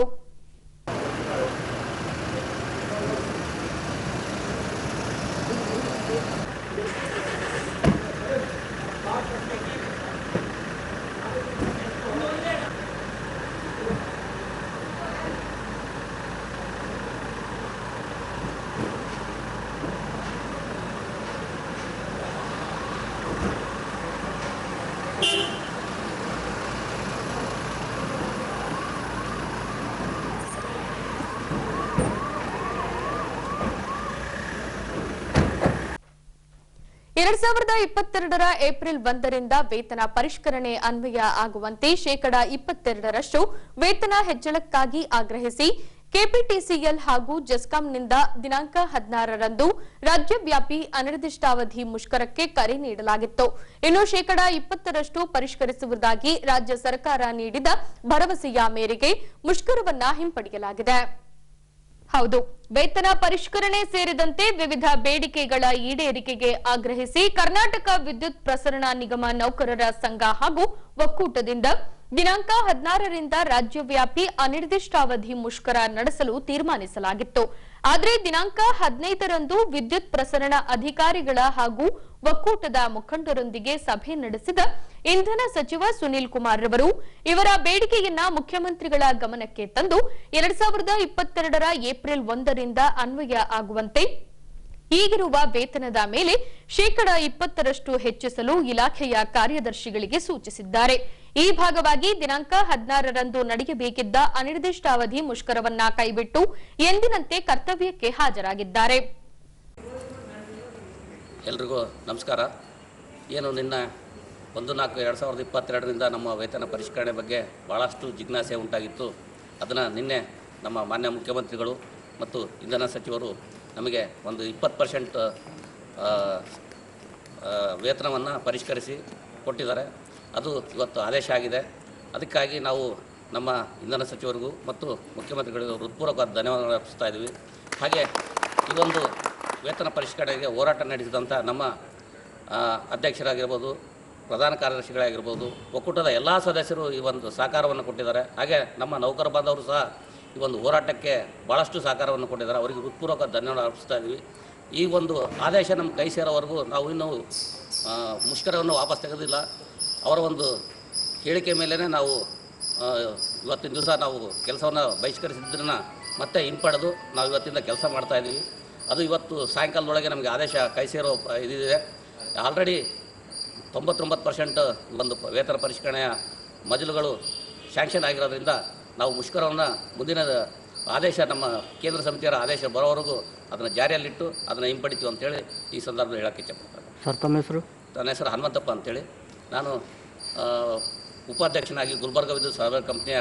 2022 ಏಪ್ರಿಲ್ 1ರಿಂದ ವೇತನ ಪರಿಷ್ಕರಣೆ ಅನ್ವಯ ಆಗುವಂತೆ 22% ವೇತನ ಹೆಚ್ಚಳಕ್ಕಾಗಿ ಆಗ್ರಹಿಸಿ ಕೆಪಿಟಿಸಿಎಲ್ ಹಾಗೂ ಜೆಸ್ಕಾಂನಿಂದ ದಿನಾಂಕ 16ರಂದು ರಾಜ್ಯವ್ಯಾಪಿ ಅನಿರ್ದಿಷ್ಟಾವಧಿ ಮುಷ್ಕರಕ್ಕೆ ಕರೆ ನೀಡಲಾಗಿತ್ತು. ಇನ್ನು 20% ಪರಿಷ್ಕರಿಸುವುದಾಗಿ ರಾಜ್ಯ ಸರ್ಕಾರ ನೀಡಿದ ಭರವಸೆಯ ಮೇರೆಗೆ ಮುಷ್ಕರವನ್ನ ಹಿಂಪಡೆಯಲಾಗಿದೆ. ಹೌದು, ವೇತನ ಪರಿಷ್ಕರಣೆ ಸೇರಿದಂತೆ ವಿವಿಧ ಬೇಡಿಕೆಗಳ ಈಡೇರಿಕೆಗೆ ಆಗ್ರಹಿಸಿ ಕರ್ನಾಟಕ ವಿದ್ಯುತ್ ಪ್ರಸರಣ ನಿಗಮ ನೌಕರರ ಸಂಘ ಹಾಗೂ ಒಕ್ಕೂಟದಿಂದ ದಿನಾಂಕ 16ರಿಂದ ರಾಜ್ಯವ್ಯಾಪಿ ಅನಿರ್ದಿಷ್ಟಾವಧಿ ಮುಷ್ಕರ ನಡೆಸಲು ತೀರ್ಮಾನಿಸಲಾಗಿತ್ತು. ಆದರೆ ದಿನಾಂಕ 15ರಂದು ವಿದ್ಯುತ್ ಪ್ರಸರಣ ಅಧಿಕಾರಿಗಳ ಹಾಗೂ ಒಕ್ಕೂಟದ ಮುಖಂಡರೊಂದಿಗೆ ಸಭೆ ನಡೆಸಿದ ಇಂಧನ ಸಚಿವ ಸುನೀಲ್ ಕುಮಾರ್ ರವರು ಇವರ ಬೇಡಿಕೆಯನ್ನ ಮುಖ್ಯಮಂತ್ರಿಗಳ ಗಮನಕ್ಕೆ ತಂದು 2022 ಏಪ್ರಿಲ್ 1ರಿಂದ ಅನ್ವಯ ಆಗುವಂತೆ ಈಗಿರುವ ವೇತನದ ಮೇಲೆ 20% ಹೆಚ್ಚಿಸಲು ಇಲಾಖೆಯ ಕಾರ್ಯದರ್ಶಿಗಳಿಗೆ ಸೂಚಿಸಿದ್ದಾರೆ. ಈ ಭಾಗವಾಗಿ ದಿನಾಂಕ 16ರಂದು ನಡೆಯಬೇಕಿದ್ದ ಅನಿರ್ದಿಷ್ಟಾವಧಿ ಮುಷ್ಕರವನ್ನ ಕೈಬಿಟ್ಟು ಎಂದಿನಂತೆ ಕರ್ತವ್ಯಕ್ಕೆ ಹಾಜರಾಗಿದ್ದಾರೆ. ಎಲ್ರಿಗೂ ನಮಸ್ಕಾರ. ಏನು ನಿನ್ನ 1/4/2022ರಿಂದ ನಮ್ಮ ವೇತನ ಪರಿಷ್ಕರಣೆ ಬಗ್ಗೆ ಭಾಳಷ್ಟು ಜಿಜ್ಞಾಸೆ ಉಂಟಾಗಿತ್ತು. ಅದನ್ನು ನಿನ್ನೆ ನಮ್ಮ ಮಾನ್ಯ ಮುಖ್ಯಮಂತ್ರಿಗಳು ಮತ್ತು ಇಂಧನ ಸಚಿವರು ನಮಗೆ ಒಂದು 20% ವೇತನವನ್ನು ಪರಿಷ್ಕರಿಸಿ ಕೊಟ್ಟಿದ್ದಾರೆ. ಅದು ಇವತ್ತು ಆದೇಶ ಆಗಿದೆ. ಅದಕ್ಕಾಗಿ ನಾವು ನಮ್ಮ ಇಂಧನ ಸಚಿವರಿಗೂ ಮತ್ತು ಮುಖ್ಯಮಂತ್ರಿಗಳಿಗೂ ಹೃತ್ಪೂರ್ವಕ ಧನ್ಯವಾದಗಳು ಅರ್ಪಿಸ್ತಾ ಇದ್ದೀವಿ. ಹಾಗೆ ಇದೊಂದು ವೇತನ ಪರಿಷ್ಕರಣೆಗೆ ಹೋರಾಟ ನಡೆಸಿದಂಥ ನಮ್ಮ ಅಧ್ಯಕ್ಷರಾಗಿರ್ಬೋದು, ಪ್ರಧಾನ ಕಾರ್ಯದರ್ಶಿಗಳಾಗಿರ್ಬೋದು, ಒಕ್ಕೂಟದ ಎಲ್ಲ ಸದಸ್ಯರು ಈ ಒಂದು ಸಹಕಾರವನ್ನು ಕೊಟ್ಟಿದ್ದಾರೆ. ಹಾಗೆ ನಮ್ಮ ನೌಕರ ಬಾಂಧವರು ಸಹ ಈ ಒಂದು ಹೋರಾಟಕ್ಕೆ ಭಾಳಷ್ಟು ಸಹಕಾರವನ್ನು ಕೊಟ್ಟಿದ್ದಾರೆ. ಅವರಿಗೆ ಹೃತ್ಪೂರ್ವಕ ಧನ್ಯವಾದ ಅರ್ಪಿಸ್ತಾ ಇದ್ದೀವಿ. ಈ ಒಂದು ಆದೇಶ ನಮ್ಮ ಕೈ ಸೇರೋವರೆಗೂ ನಾವು ಇನ್ನೂ ಮುಷ್ಕರವನ್ನು ವಾಪಸ್ ತೆಗೆದಿಲ್ಲ. ಅವರ ಒಂದು ಹೇಳಿಕೆ ಮೇಲೇ ನಾವು ಇವತ್ತಿನ ದಿವಸ ನಾವು ಕೆಲಸವನ್ನು ಬಹಿಷ್ಕರಿಸಿದ್ದನ್ನು ಮತ್ತೆ ಹಿಂಪಡೆದು ನಾವು ಇವತ್ತಿಂದ ಕೆಲಸ ಮಾಡ್ತಾಯಿದ್ದೀವಿ. ಅದು ಇವತ್ತು ಸಾಯಂಕಾಲದೊಳಗೆ ನಮಗೆ ಆದೇಶ ಕೈ ಸೇರೋ ಇದಿದೆ. ಆಲ್ರೆಡಿ 99% ಒಂದು ವೇತನ ಪರಿಷ್ಕರಣೆಯ ಮಜಲುಗಳು ಸ್ಯಾಂಕ್ಷನ್ ಆಗಿರೋದ್ರಿಂದ ನಾವು ಮುಷ್ಕರವನ್ನು ಮುಂದಿನ ಆದೇಶ ನಮ್ಮ ಕೇಂದ್ರ ಸಮಿತಿಯವರ ಆದೇಶ ಬರೋವರೆಗೂ ಅದನ್ನು ಜಾರಿಯಲ್ಲಿಟ್ಟು ಅದನ್ನು ಹಿಂಪಡಿತೀವಿ ಅಂತೇಳಿ ಈ ಸಂದರ್ಭದಲ್ಲಿ ಹೇಳೋಕ್ಕೆ ಇಚ್ಛೆಪಡ್ತಾರೆ. ಸರ್, ತಮ್ಮ ಹೆಸರು? ನನ್ನ ಹೆಸರು ಹನುಮಂತಪ್ಪ ಅಂತೇಳಿ. ನಾನು ಉಪಾಧ್ಯಕ್ಷನಾಗಿ ಗುಲ್ಬರ್ಗ ವಿದ್ಯುತ್ ಸಹಕಾರ ಕಂಪ್ನಿಯ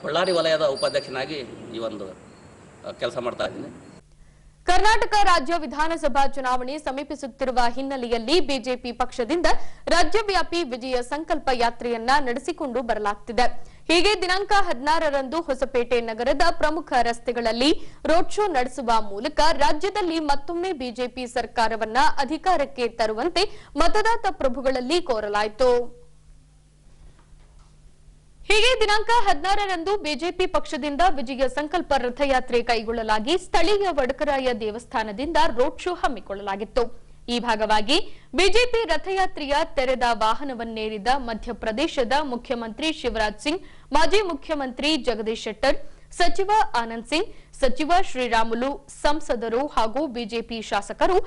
ಬಳ್ಳಾರಿ ವಲಯದ ಉಪಾಧ್ಯಕ್ಷನಾಗಿ ಈ ಒಂದು ಕೆಲಸ ಮಾಡ್ತಾ ಇದ್ದೀನಿ. ಕರ್ನಾಟಕ ರಾಜ್ಯ ವಿಧಾನಸಭಾ ಚುನಾವಣೆ ಸಮೀಪಿಸುತ್ತಿರುವ ಹಿನ್ನೆಲೆಯಲ್ಲಿ ಬಿಜೆಪಿ ಪಕ್ಷದಿಂದ ರಾಜ್ಯವ್ಯಾಪಿ ವಿಜಯ ಸಂಕಲ್ಪ ಯಾತ್ರೆಯನ್ನ ನಡೆಸಿಕೊಂಡು ಬರಲಾಗುತ್ತಿದೆ. ಹೀಗೆ ದಿನಾಂಕ 16ರಂದು ಹೊಸಪೇಟೆ ನಗರದ ಪ್ರಮುಖ ರಸ್ತೆಗಳಲ್ಲಿ ರೋಡ್ ಶೋ ನಡೆಸುವ ಮೂಲಕ ರಾಜ್ಯದಲ್ಲಿ ಮತ್ತೊಮ್ಮೆ ಬಿಜೆಪಿ ಸರ್ಕಾರವನ್ನ ಅಧಿಕಾರಕ್ಕೆ ತರುವಂತೆ ಮತದಾತ ಪ್ರಭುಗಳಲ್ಲಿ ಕೋರಲಾಯಿತು. ಹೀಗೆ ದಿನಾಂಕ 16ರಂದು ಬಿಜೆಪಿ ಪಕ್ಷದಿಂದ ವಿಜಯ ಸಂಕಲ್ಪ ರಥಯಾತ್ರೆ ಕೈಗೊಳ್ಳಲಾಗಿ ಸ್ಥಳೀಯ ವಡಕರಾಯ ದೇವಸ್ಥಾನದಿಂದ ರೋಡ್ ಶೋ ಹಮ್ಮಿಕೊಳ್ಳಲಾಗಿತ್ತು. ಈ ಭಾಗವಾಗಿ ಬಿಜೆಪಿ ರಥಯಾತ್ರೆಯ ತೆರೆದ ವಾಹನವನ್ನೇರಿದ ಮಧ್ಯಪ್ರದೇಶದ ಮುಖ್ಯಮಂತ್ರಿ ಶಿವರಾಜ್ ಸಿಂಗ್, ಮಾಜಿ ಮುಖ್ಯಮಂತ್ರಿ ಜಗದೀಶ್ ಶೆಟ್ಟರ್, ಸಚಿವ ಆನಂದ್ ಸಿಂಗ್, ಸಚಿವ ಶ್ರೀರಾಮುಲು, ಸಂಸದರು ಹಾಗೂ ಬಿಜೆಪಿ ಶಾಸಕರು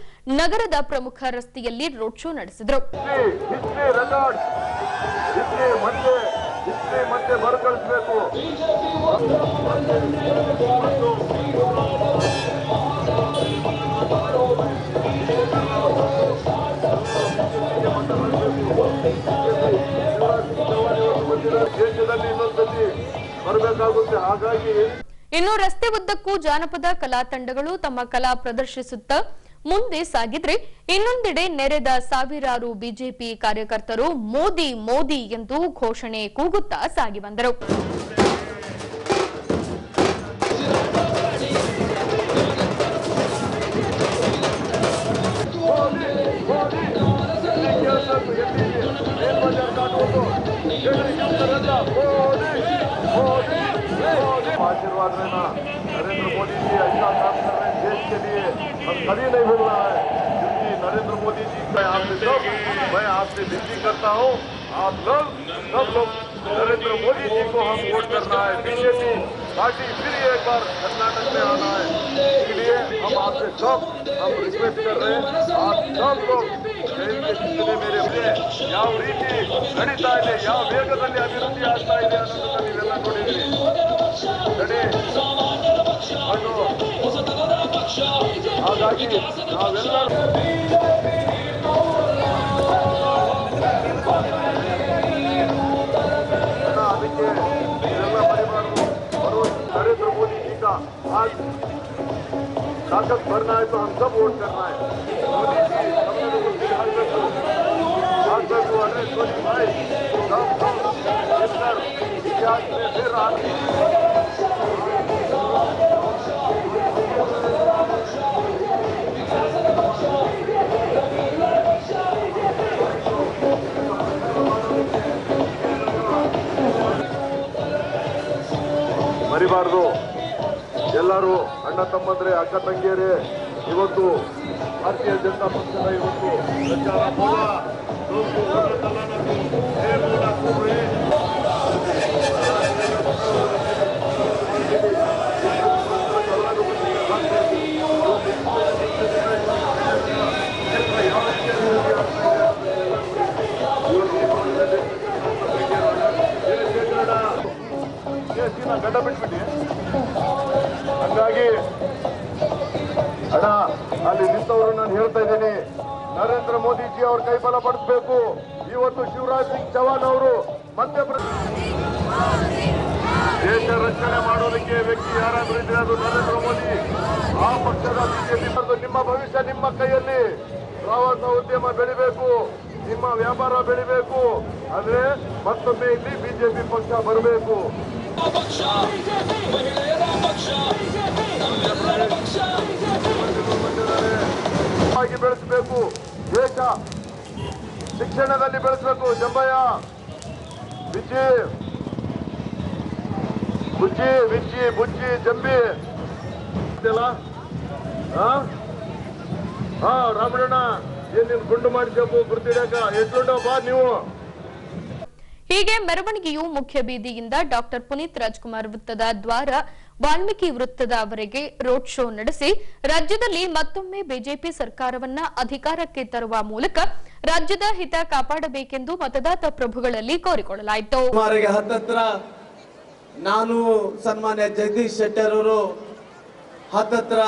ನಗರದ ಪ್ರಮುಖ ರಸ್ತೆಯಲ್ಲಿ ರೋಡ್ ಶೋ ನಡೆಸಿದರು. ಮತ್ತೆ ಮರುಕಳಿಸಬೇಕು. ದೇಶದಲ್ಲಿ ಇನ್ನೊಂದ್ಸತಿ ಬರಬೇಕಾಗುತ್ತೆ. ಹಾಗಾಗಿ ಇನ್ನು ರಸ್ತೆ ಉದ್ದಕ್ಕೂ ಜಾನಪದ ಕಲಾ ತಂಡಗಳು ತಮ್ಮ ಕಲಾ ಪ್ರದರ್ಶಿಸುತ್ತಾ ಮುಂದೆ ಸಾಗಿದ್ರೆ, ಇನ್ನೊಂದೆಡೆ ನೆರೆದ ಸಾವಿರಾರು ಬಿಜೆಪಿ ಕಾರ್ಯಕರ್ತರು ಮೋದಿ ಮೋದಿ ಎಂದು ಘೋಷಣೆ ಕೂಗುತ್ತಾ ಸಾಗಿ ಬಂದರು. आशीर्वाद रहना। नरेंद्र मोदी जी ऐसा काम कर रहे हैं देश के लिए, हम कभी नहीं भूल रहा है, क्योंकि नरेंद्र मोदी जी मैं आपसे विनती करता हूँ, आप लोग सब लोग नरेंद्र मोदी जी को हम वोट करना है। बीजेपी पार्टी फिर एक बार कर्नाटक में आना है, इसलिए हम आपसे सब हम रिक्वेस्ट कर रहे हैं, आप सब लोग मेरे ಯಾವ ರೀತಿ ನಡೀತಾ ಇದೆ, ಯಾವ ವೇಗದಲ್ಲಿ ಅಭಿವೃದ್ಧಿ ಆಗ್ತಾ ಇದೆ ಅನ್ನೋದನ್ನ ನೀವೆಲ್ಲ ನೋಡಿದ್ದೀರಿ. ಹಾಗಾಗಿ ನಾವೆಲ್ಲರೂ ಅದಕ್ಕೆ ಇದೆಲ್ಲ ಪರಿಮಾಣವು नरेंद्र मोदी जी का आज ताकत भरना है तो हम सब वोट करना है। मोदी जी सोनी भाई सब मिलकर इतिहास में फिर ಮರಿಬಾರದು। ಎಲ್ಲರೂ ಅಣ್ಣ ತಮ್ಮಂದ್ರೆ ಅಕ್ಕ ತಂಗಿಯರೇ, ಇವತ್ತು ಭಾರತೀಯ ಜನತಾ ಪಕ್ಷದ ಇವತ್ತು ಪ್ರಚಾರ ಮೂಲ ಗಡ್ಡ ಬಿಟ್ಬಿಟ್ಟು ಹಂಗಾಗಿ ಅಣ್ಣ ಅಲ್ಲಿ ನಿಂತವರು ನಾನು ಹೇಳ್ತಾ ಇದ್ದೀನಿ, ನರೇಂದ್ರ ಮೋದಿಜಿ ಅವ್ರ ಕೈಬಲ ಪಡಿಸಬೇಕು। ಇವತ್ತು ಶಿವರಾಜ್ ಸಿಂಗ್ ಚೌಹಾಣ್ ಅವರು ದೇಶ ರಕ್ಷಣೆ ಮಾಡೋದಕ್ಕೆ ವ್ಯಕ್ತಿ ಯಾರಾದ್ರೂ ಇದ್ರೆ ಅದು ನರೇಂದ್ರ ಮೋದಿ। ಆ ಪಕ್ಷದ ಬಿಜೆಪಿ ನಿಮ್ಮ ಭವಿಷ್ಯ ನಿಮ್ಮ ಕೈಯಲ್ಲಿ। ಪ್ರವಾಸ ಉದ್ಯಮ ಬೆಳಿಬೇಕು, ನಿಮ್ಮ ವ್ಯಾಪಾರ ಬೆಳಿಬೇಕು ಅಂದ್ರೆ ಮತ್ತೊಮ್ಮೆ ಇಲ್ಲಿ ಬಿಜೆಪಿ ಪಕ್ಷ ಬರಬೇಕು। ಬೆಳೆಸಬೇಕು, ದೇಶ ಶಿಕ್ಷಣದಲ್ಲಿ ಬೆಳೆಸಬೇಕು। ಜಂಬಯ್ಯ ಬಿಚ್ಚಿ ಬುಚ್ಚಿ ಬಿಚ್ಚಿ ಬುಚ್ಚಿ ಜಂಬಿ ಹಾ ರಾಮಣ್ಣ ಏನ್ ಗುಂಡು ಮಾಡಿಸಬೇಕು ಗುರ್ತಿಡಕ ಎಷ್ಟು ಬಾ ನೀವು। ಹೀಗೆ ಮೆರವಣಿಗೆಯು ಮುಖ್ಯ ಬೀದಿಯಿಂದ ಡಾಕ್ಟರ್ ಪುನೀತ್ ರಾಜ್ಕುಮಾರ್ ವೃತ್ತದ ದ್ವಾರ ವಾಲ್ಮೀಕಿ ವೃತ್ತದವರೆಗೆ ರೋಡ್ ಶೋ ನಡೆಸಿ ರಾಜ್ಯದಲ್ಲಿ ಮತ್ತೊಮ್ಮೆ ಬಿಜೆಪಿ ಸರ್ಕಾರವನ್ನ ಅಧಿಕಾರಕ್ಕೆ ತರುವ ಮೂಲಕ ರಾಜ್ಯದ ಹಿತ ಕಾಪಾಡಬೇಕೆಂದು ಮತದಾತ ಪ್ರಭುಗಳಲ್ಲಿ ಕೋರಿಕೊಳ್ಳಲಾಯಿತು। ಸುಮಾರಿಗೆ ಹತ್ತತ್ರ ನಾನು ಸನ್ಮಾನ್ಯ ಜಗದೀಶ್ ಶೆಟ್ಟರ್ ಅವರು ಹತ್ತತ್ರ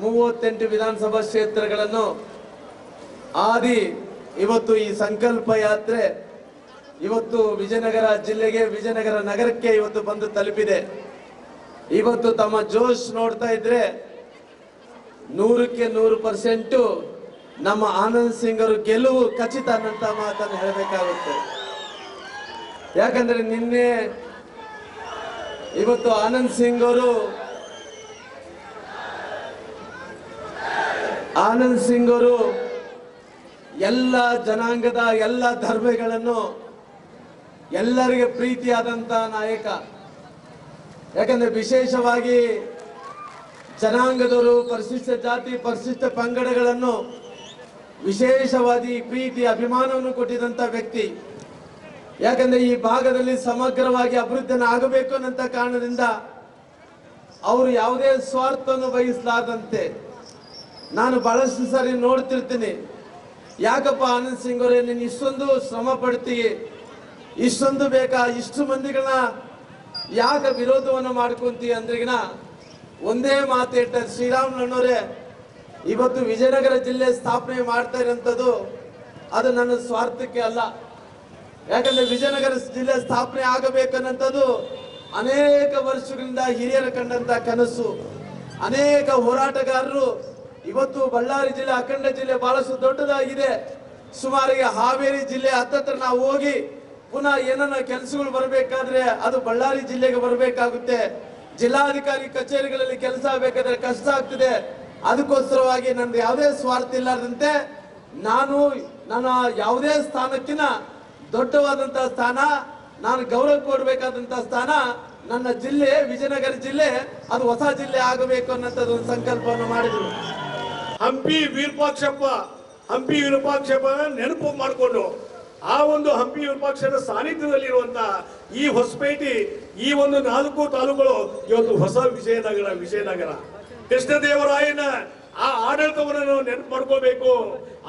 38 ವಿಧಾನಸಭಾ ಕ್ಷೇತ್ರಗಳನ್ನು ಆದಿ ಇವತ್ತು ಈ ಸಂಕಲ್ಪ ಯಾತ್ರೆ ಇವತ್ತು ವಿಜಯನಗರ ಜಿಲ್ಲೆಗೆ ವಿಜಯನಗರ ನಗರಕ್ಕೆ ಇವತ್ತು ಬಂದು ತಲುಪಿದೆ। ಇವತ್ತು ತಮ್ಮ ಜೋಶ್ ನೋಡ್ತಾ ಇದ್ರೆ 100ಕ್ಕೆ 100% ನಮ್ಮ ಆನಂದ್ ಸಿಂಗ್ ಅವರು ಗೆಲುವು ಖಚಿತ ಅನ್ನಂತ ಮಾತನ್ನು ಹೇಳಬೇಕಾಗುತ್ತೆ। ಯಾಕಂದ್ರೆ ನಿನ್ನೆ ಇವತ್ತು ಆನಂದ್ ಸಿಂಗ್ ಅವರು ಎಲ್ಲ ಜನಾಂಗದ ಎಲ್ಲ ಧರ್ಮಗಳನ್ನು ಎಲ್ಲರಿಗೆ ಪ್ರೀತಿಯಾದಂತ ನಾಯಕ। ಯಾಕಂದ್ರೆ ವಿಶೇಷವಾಗಿ ಜನಾಂಗದವರು ಪರಿಶಿಷ್ಟ ಜಾತಿ ಪರಿಶಿಷ್ಟ ಪಂಗಡಗಳನ್ನು ವಿಶೇಷವಾಗಿ ಪ್ರೀತಿ ಅಭಿಮಾನವನ್ನು ಕೊಟ್ಟಿದಂತ ವ್ಯಕ್ತಿ। ಯಾಕಂದ್ರೆ ಈ ಭಾಗದಲ್ಲಿ ಸಮಗ್ರವಾಗಿ ಅಭಿವೃದ್ಧಿಯನ್ನು ಆಗಬೇಕು ಅನ್ನೋ ಕಾರಣದಿಂದ ಅವರು ಯಾವುದೇ ಸ್ವಾರ್ಥವನ್ನು ವಹಿಸಲಾರದಂತೆ ನಾನು ಬಹಳಷ್ಟು ಸಾರಿ ನೋಡ್ತಿರ್ತೀನಿ, ಯಾಕಪ್ಪ ಆನಂದ್ ಸಿಂಗ್ ಅವರೇ ನೀನು ಇಷ್ಟೊಂದು ಶ್ರಮ ಪಡ್ತೀವಿ, ಇಷ್ಟೊಂದು ಬೇಕಾ, ಇಷ್ಟು ಮಂದಿಗಳನ್ನ ಯಾಕೆ ವಿರೋಧವನ್ನು ಮಾಡ್ಕೊಂತೀವಿ ಅಂದ್ರಿಗಿನ ಒಂದೇ ಮಾತು ಹೇಳ್ತಾರೆ, ಶ್ರೀರಾಮುಲುನವರೇ ಇವತ್ತು ವಿಜಯನಗರ ಜಿಲ್ಲೆ ಸ್ಥಾಪನೆ ಮಾಡ್ತಾ ಇರೋಂಥದ್ದು ಅದು ನನ್ನ ಸ್ವಾರ್ಥಕ್ಕೆ ಅಲ್ಲ। ಯಾಕಂದ್ರೆ ವಿಜಯನಗರ ಜಿಲ್ಲೆ ಸ್ಥಾಪನೆ ಆಗಬೇಕನ್ನಂಥದ್ದು ಅನೇಕ ವರ್ಷಗಳಿಂದ ಹಿರಿಯರು ಕಂಡಂತ ಕನಸು। ಅನೇಕ ಹೋರಾಟಗಾರರು ಇವತ್ತು ಬಳ್ಳಾರಿ ಜಿಲ್ಲೆ ಅಖಂಡ ಜಿಲ್ಲೆ ಬಹಳಷ್ಟು ದೊಡ್ಡದಾಗಿದೆ। ಸುಮಾರಿಗೆ ಹಾವೇರಿ ಜಿಲ್ಲೆ ಹತ್ತತ್ರ ನಾವು ಹೋಗಿ ಪುನಃ ಏನನ್ನ ಕೆಲಸಗಳು ಬರಬೇಕಾದ್ರೆ ಅದು ಬಳ್ಳಾರಿ ಜಿಲ್ಲೆಗೆ ಬರಬೇಕಾಗುತ್ತೆ। ಜಿಲ್ಲಾಧಿಕಾರಿ ಕಚೇರಿಗಳಲ್ಲಿ ಕೆಲಸ ಆಗಬೇಕಾದ್ರೆ ಕಷ್ಟ ಆಗ್ತದೆ। ಅದಕ್ಕೋಸ್ಕರವಾಗಿ ನಂದು ಯಾವುದೇ ಸ್ವಾರ್ಥ ಇಲ್ಲದಂತೆ ನಾನು ನನ್ನ ಯಾವುದೇ ಸ್ಥಾನಕ್ಕಿಂತ ದೊಡ್ಡವಾದಂತಹ ಸ್ಥಾನ, ನಾನು ಗೌರವ ಕೊಡಬೇಕಾದಂತಹ ಸ್ಥಾನ ನನ್ನ ಜಿಲ್ಲೆ ವಿಜಯನಗರ ಜಿಲ್ಲೆ ಅದು ಹೊಸ ಜಿಲ್ಲೆ ಆಗಬೇಕು ಅನ್ನೋಂಥದ್ದು ಒಂದು ಸಂಕಲ್ಪವನ್ನು ಮಾಡಿದ್ರು। ಹಂಪಿ ವಿರೂಪಾಕ್ಷಪ್ಪ ನೆನಪು ಮಾಡಿಕೊಂಡು ಆ ಒಂದು ಹಂಪಿ ವಿರೂಪಾಕ್ಷರ ಸಾನ್ನಿಧ್ಯದಲ್ಲಿರುವಂತ ಈ ಹೊಸಪೇಟೆ ಈ ಒಂದು 4 ತಾಲೂಕುಗಳು ಇವತ್ತು ಹೊಸ ವಿಜಯನಗರ ಕೃಷ್ಣದೇವರಾಯನ ಆ ಆಡಳಿತವನ್ನು ನಾವು ನೆನಪು ಮಾಡ್ಕೋಬೇಕು।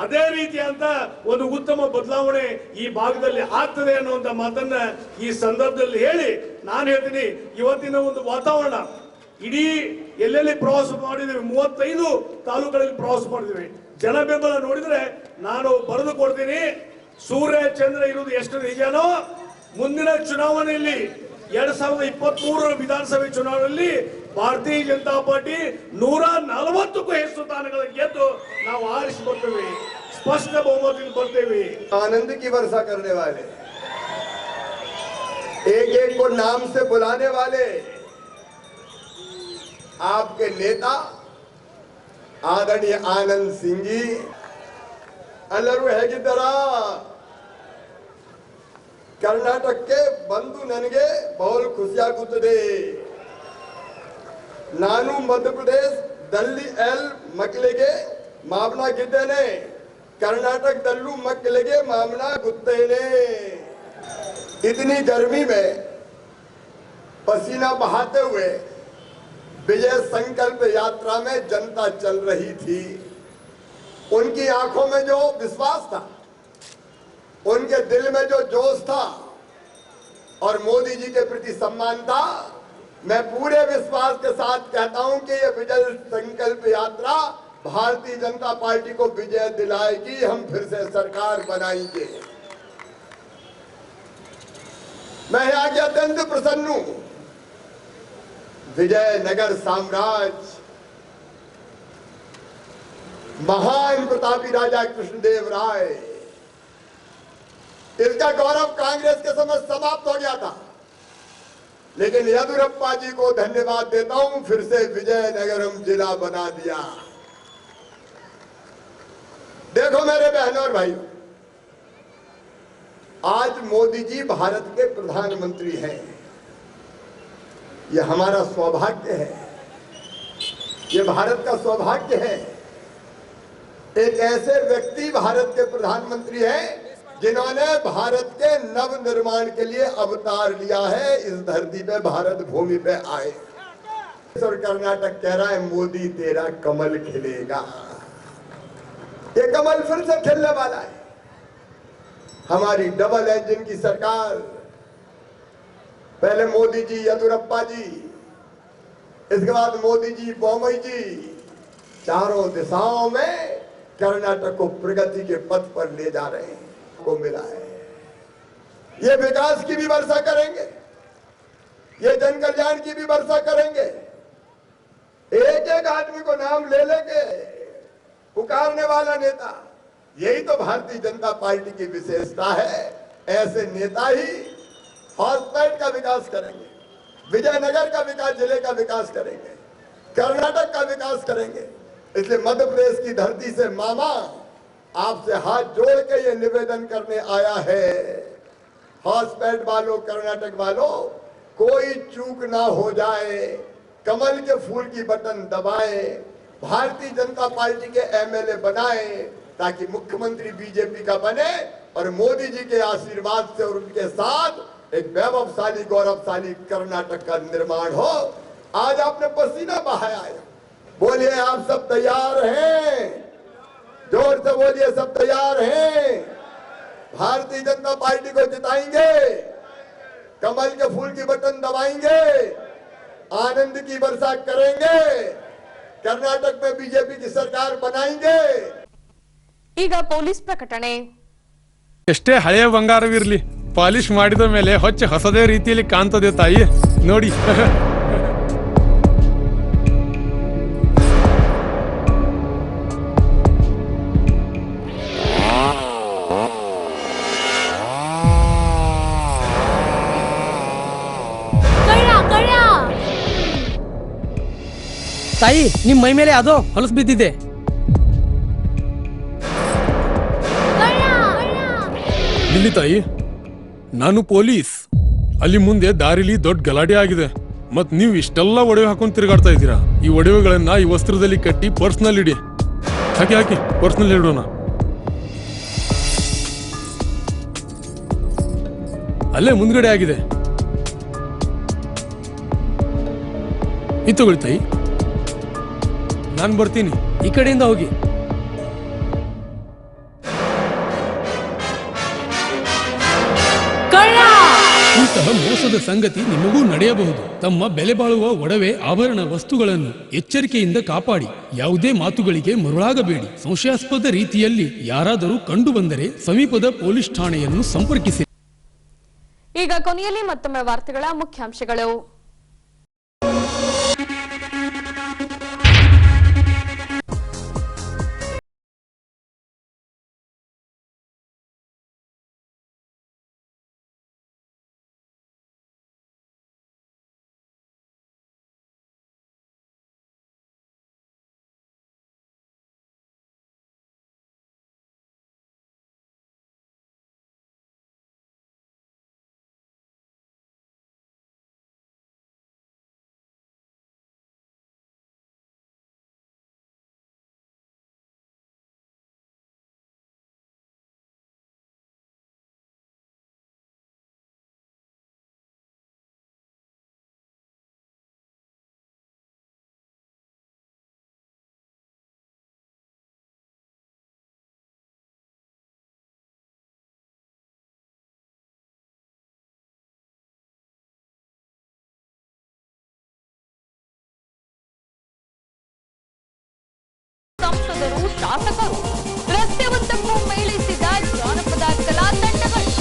ಅದೇ ರೀತಿಯಂತ ಒಂದು ಉತ್ತಮ ಬದಲಾವಣೆ ಈ ಭಾಗದಲ್ಲಿ ಆಗ್ತದೆ ಅನ್ನುವಂತ ಮಾತನ್ನ ಈ ಸಂದರ್ಭದಲ್ಲಿ ಹೇಳಿ ನಾನು ಹೇಳ್ತೀನಿ, ಇವತ್ತಿನ ಒಂದು ವಾತಾವರಣ ಇಡೀ ಎಲ್ಲೆಲ್ಲಿ ಪ್ರವಾಸ ಮಾಡಿದ್ದೇವೆ, 35 ತಾಲೂಕುಗಳಲ್ಲಿ ಪ್ರವಾಸ ಮಾಡಿದ್ದೇವೆ. ಜನ ಬೆಂಬಲ ನೋಡಿದ್ರೆ ನಾನು ಬರೆದು ಕೊಡ್ತೀನಿ. ಸೂರ್ಯ ಚಂದ್ರ ಇರುವುದು ಎಷ್ಟು ನಿಜನೋ, ಮುಂದಿನ ಚುನಾವಣೆಯಲ್ಲಿ 2023 ವಿಧಾನಸಭೆ ಚುನಾವಣೆಯಲ್ಲಿ ಭಾರತೀಯ ಜನತಾ ಪಾರ್ಟಿ 140ಕ್ಕೂ ಹೆಚ್ಚು ಸ್ಥಾನಗಳನ್ನು ಗೆದ್ದು ನಾವು ಆರಿಸಿ ಬರ್ತೇವೆ, स्पष्ट बहुमत बढ़ते हुए आनंद की वर्षा करने वाले, एक एक को नाम से बुलाने वाले आपके नेता आदरणीय आनंद सिंह जी ಎಲ್ಲರೂ ಹೇಗಿದ್ದಾರಾ? ಕರ್ನಾಟಕಕ್ಕೆ ಬಂದು ನನಗೆ ಬಹಳ ಖುಷಿಯಾಗುತ್ತದೆ. ನಾನು ಮಧ್ಯಪ್ರದೇಶದಲ್ಲಿ ಮಕ್ಕಳಿಗೆ ಮಾಮಲ ಗೆದ್ದೇನೆ, कर्नाटकदल्लू मक्कलिगे मामला गुत्तेने. इतनी गर्मी में पसीना बहाते हुए विजय संकल्प यात्रा में जनता चल रही थी. उनकी आंखों में जो विश्वास था, उनके दिल में जो जोश था और मोदी जी के प्रति सम्मान था, मैं पूरे विश्वास के साथ कहता हूं कि यह विजय संकल्प यात्रा भारतीय जनता पार्टी को विजय दिलाएगी. हम फिर से सरकार बनाएंगे. मैं आज अत्यंत प्रसन्न हूं. विजयनगर साम्राज्य महान प्रतापी राजा कृष्णदेव राय, इसका गौरव कांग्रेस के समय समाप्त हो गया था, लेकिन येदियुरप्पा जी को धन्यवाद देता हूं, फिर से विजयनगरम जिला बना दिया. देखो मेरे बहनों और भाइयों, आज मोदी जी भारत के प्रधानमंत्री हैं. यह हमारा सौभाग्य है, यह भारत का सौभाग्य है. एक ऐसे व्यक्ति भारत के प्रधानमंत्री हैं जिन्होंने भारत के नव निर्माण के लिए अवतार लिया है, इस धरती पे भारत भूमि पे आए. और कर्नाटक कह रहा है मोदी तेरा कमल खिलेगा. ये कमल फिर से खिलने वाला है. हमारी डबल इंजन की सरकार, पहले मोदी जी, येदियुरप्पा जी, इसके बाद मोदी जी, बोम्मई जी, चारों दिशाओं में कर्नाटक को प्रगति के पथ पर ले जा रहे हैं, को मिला है. ये विकास की भी वर्षा करेंगे, ये जन कल्याण की भी वर्षा करेंगे. एक एक आदमी को नाम ले लेके पुकारने वाला नेता, यही तो भारतीय जनता पार्टी की विशेषता है. ऐसे नेता ही हॉस्पिटल का विकास करेंगे, विजयनगर का विकास, जिले का विकास करेंगे, कर्नाटक का विकास करेंगे. इसलिए मध्य प्रदेश की धरती से मामा आपसे हाथ जोड़ के ये निवेदन करने आया है, हॉस्पिटल वालों, कर्नाटक वालों, कोई चूक ना हो जाए, कमल के फूल की बटन दबाएं, भारतीय जनता पार्टी के एमएलए बनाए, ताकि मुख्यमंत्री बीजेपी का बने और मोदी जी के आशीर्वाद से और उनके साथ एक वैभवशाली, गौरवशाली कर्नाटक का निर्माण हो. आज आपने पसीना बहाया है. बोलिए आप सब तैयार हैं? जोर से बोलिए सब तैयार हैं? भारतीय जनता पार्टी को जिताएंगे, कमल के फूल की बटन दबाएंगे, आनंद की वर्षा करेंगे, कर्नाटक में बीजेपी की सरकार बनाएंगे. ಈಗ ಪೊಲೀಸ್ ಪ್ರಕಟಣೆ. ಎಷ್ಟೇ ಹಳೆಯ ಬಂಗಾರವಿರ್ಲಿ, ಪಾಲಿಶ್ ಮಾಡಿದ ಮೇಲೆ ಹೊಚ್ಚ ಹೊಸದೇ ರೀತಿಯಲ್ಲಿ ಕಾಣ್ತದೆ ತಾಯಿ, ನೋಡಿ. ತಾಯಿ, ನಿಮ್ ಮೈ ಮೇಲೆ ಅದು ಹೊಲಸು ಬಿದ್ದಿದೆ. ಇಲ್ಲಿ ತಾಯಿ, ನಾನು ಪೊಲೀಸ್. ಅಲ್ಲಿ ಮುಂದೆ ದಾರಿಲಿ ದೊಡ್ಡ ಗಲಾಟೆ ಆಗಿದೆ, ಮತ್ ನೀವು ಇಷ್ಟೆಲ್ಲ ಒಡವೆ ಹಾಕೊಂಡು ತಿರುಗಾಡ್ತಾ ಇದ್ದೀರಾ. ಈ ಒಡವೆಗಳನ್ನ ಈ ವಸ್ತ್ರದಲ್ಲಿ ಕಟ್ಟಿ ಪರ್ಸ್ನಲ್ಲಿ ಇಡಿ. ಹಾಕಿ ಹಾಕಿ ಪರ್ಸ್ನಲ್ಲಿ ಇಡೋಣ. ಅಲ್ಲೇ ಮುಂದ್ಗಡೆ ಆಗಿದೆ. ಇದು ತಗೊಳ್ಳಿ ತಾಯಿ, ನಾನು ಬರ್ತೀನಿ. ಈ ಕಡೆಯಿಂದ ಹೋಗಿ. ಇಂತಹ ಮೋಸದ ಸಂಗತಿ ನಿಮಗೂ ನಡೆಯಬಹುದು. ತಮ್ಮ ಬೆಲೆ ಬಾಳುವ ಒಡವೆ ಆಭರಣ ವಸ್ತುಗಳನ್ನು ಎಚ್ಚರಿಕೆಯಿಂದ ಕಾಪಾಡಿ. ಯಾವುದೇ ಮಾತುಗಳಿಗೆ ಮರುಳಾಗಬೇಡಿ. ಸಂಶಯಾಸ್ಪದ ರೀತಿಯಲ್ಲಿ ಯಾರಾದರೂ ಕಂಡು ಬಂದರೆ ಸಮೀಪದ ಪೊಲೀಸ್ ಠಾಣೆಯನ್ನು ಸಂಪರ್ಕಿಸಿ. ಈಗ ಕೊನೆಯಲ್ಲಿ ಮತ್ತೊಮ್ಮೆ ವಾರ್ತೆಗಳ ಮುಖ್ಯಾಂಶಗಳು. ಸಂಸದರು, ಶಾಸಕರು ರಸ್ತೆ ಉದ್ದಕ್ಕೂ ಮೇಳೈಸಿದ ಜಾನಪದ ಕಲಾ ತಂಡಗಳು.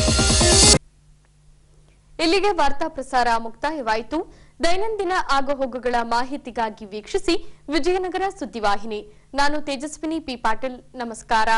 ಇಲ್ಲಿಗೆ ವಾರ್ತಾ ಪ್ರಸಾರ ಮುಕ್ತಾಯವಾಯಿತು. ದೈನಂದಿನ ಆಗುಹೋಗುಗಳ ಮಾಹಿತಿಗಾಗಿ ವೀಕ್ಷಿಸಿ ವಿಜಯನಗರ ಸುದ್ದಿವಾಹಿನಿ. ನಾನು ತೇಜಸ್ವಿನಿ ಪಿ ಪಾಟೀಲ್. ನಮಸ್ಕಾರ.